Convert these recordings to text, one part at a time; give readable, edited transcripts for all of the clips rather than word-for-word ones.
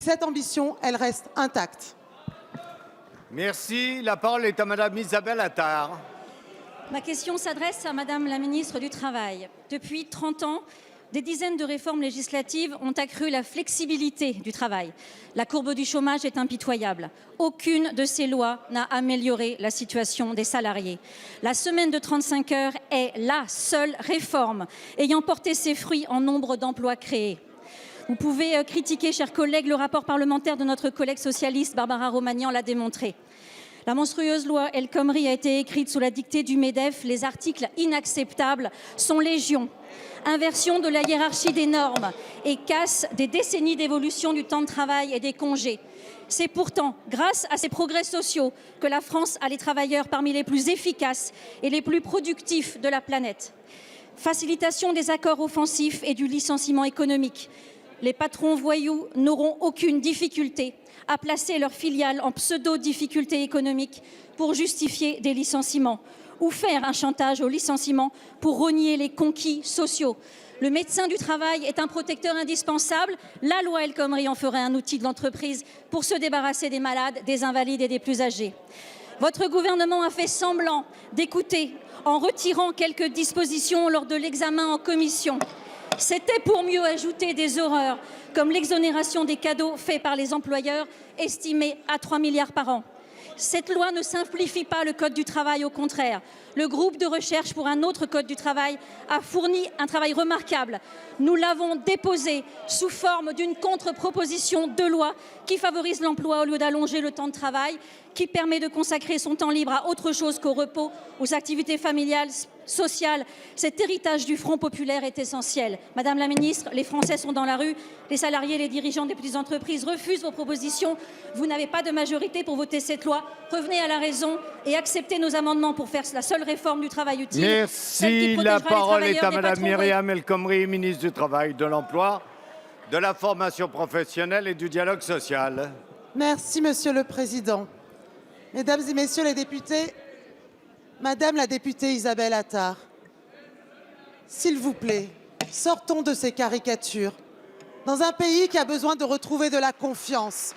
cette ambition, elle reste intacte. Merci. La parole est à Madame Isabelle Attard. Ma question s'adresse à Madame la ministre du Travail. Depuis 30 ans, des dizaines de réformes législatives ont accru la flexibilité du travail. La courbe du chômage est impitoyable. Aucune de ces lois n'a amélioré la situation des salariés. La semaine de 35 heures est la seule réforme ayant porté ses fruits en nombre d'emplois créés. Vous pouvez critiquer, chers collègues, le rapport parlementaire de notre collègue socialiste Barbara Romagnan l'a démontré. La monstrueuse loi El Khomri a été écrite sous la dictée du MEDEF. Les articles inacceptables sont légion. Inversion de la hiérarchie des normes et casse des décennies d'évolution du temps de travail et des congés. C'est pourtant grâce à ces progrès sociaux que la France a les travailleurs parmi les plus efficaces et les plus productifs de la planète. Facilitation des accords offensifs et du licenciement économique. Les patrons voyous n'auront aucune difficulté à placer leurs filiales en pseudo-difficultés économiques pour justifier des licenciements ou faire un chantage au licenciement pour renier les conquis sociaux. Le médecin du travail est un protecteur indispensable. La loi El Khomri en ferait un outil de l'entreprise pour se débarrasser des malades, des invalides et des plus âgés. Votre gouvernement a fait semblant d'écouter en retirant quelques dispositions lors de l'examen en commission. C'était pour mieux ajouter des horreurs, comme l'exonération des cadeaux faits par les employeurs, estimés à 3 milliards par an. Cette loi ne simplifie pas le Code du travail, au contraire. Le groupe de recherche pour un autre Code du travail a fourni un travail remarquable. Nous l'avons déposé sous forme d'une contre-proposition de loi qui favorise l'emploi au lieu d'allonger le temps de travail, qui permet de consacrer son temps libre à autre chose qu'au repos, aux activités familiales, sociales. Cet héritage du Front populaire est essentiel. Madame la ministre, les Français sont dans la rue, les salariés et les dirigeants des petites entreprises refusent vos propositions. Vous n'avez pas de majorité pour voter cette loi. Revenez à la raison et acceptez nos amendements pour faire la seule réforme du travail utile. Merci. La parole est à Madame Myriam El Khomri, ministre du Travail, de l'Emploi, de la formation professionnelle et du dialogue social. Merci, Monsieur le Président. Mesdames et Messieurs les députés, Madame la députée Isabelle Attard, s'il vous plaît, sortons de ces caricatures. Dans un pays qui a besoin de retrouver de la confiance,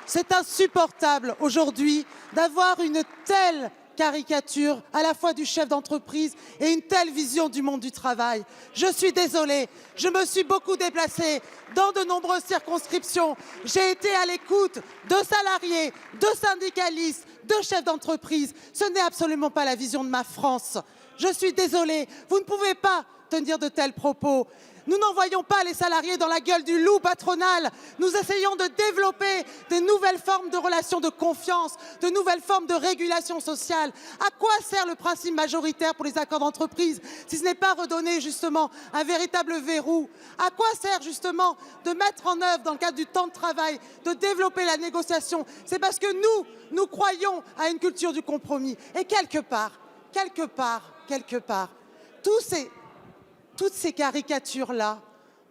c'est insupportable aujourd'hui d'avoir une telle caricature à la fois du chef d'entreprise et une telle vision du monde du travail. Je suis désolée, je me suis beaucoup déplacée dans de nombreuses circonscriptions. J'ai été à l'écoute de salariés, de syndicalistes, de chefs d'entreprise. Ce n'est absolument pas la vision de ma France. Je suis désolée, vous ne pouvez pas tenir de tels propos. Nous n'envoyons pas les salariés dans la gueule du loup patronal. Nous essayons de développer de nouvelles formes de relations de confiance, de nouvelles formes de régulation sociale. À quoi sert le principe majoritaire pour les accords d'entreprise si ce n'est pas redonner justement un véritable verrou? À quoi sert justement de mettre en œuvre dans le cadre du temps de travail, de développer la négociation? C'est parce que nous croyons à une culture du compromis. Et quelque part, toutes ces caricatures-là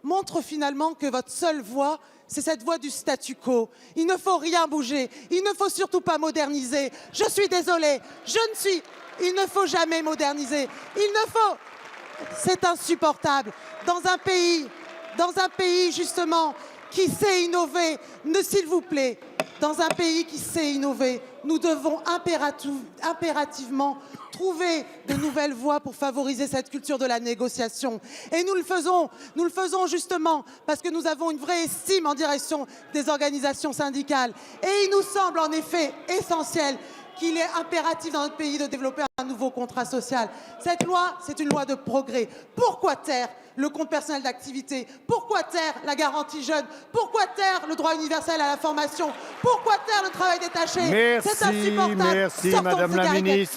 montrent finalement que votre seule voie, c'est cette voie du statu quo. Il ne faut rien bouger, il ne faut surtout pas moderniser. Je suis désolée, il ne faut jamais moderniser. C'est insupportable. Dans un pays justement qui sait innover, s'il vous plaît, dans un pays qui sait innover, nous devons impérativement trouver de nouvelles voies pour favoriser cette culture de la négociation. Et nous le faisons justement parce que nous avons une vraie estime en direction des organisations syndicales. Et il nous semble en effet essentiel qu'il est impératif dans notre pays de développer un nouveau contrat social. Cette loi, c'est une loi de progrès. Pourquoi taire le compte personnel d'activité? Pourquoi taire la garantie jeune? Pourquoi taire le droit universel à la formation? Pourquoi taire le travail détaché? C'est insupportable. Merci, Madame la ministre.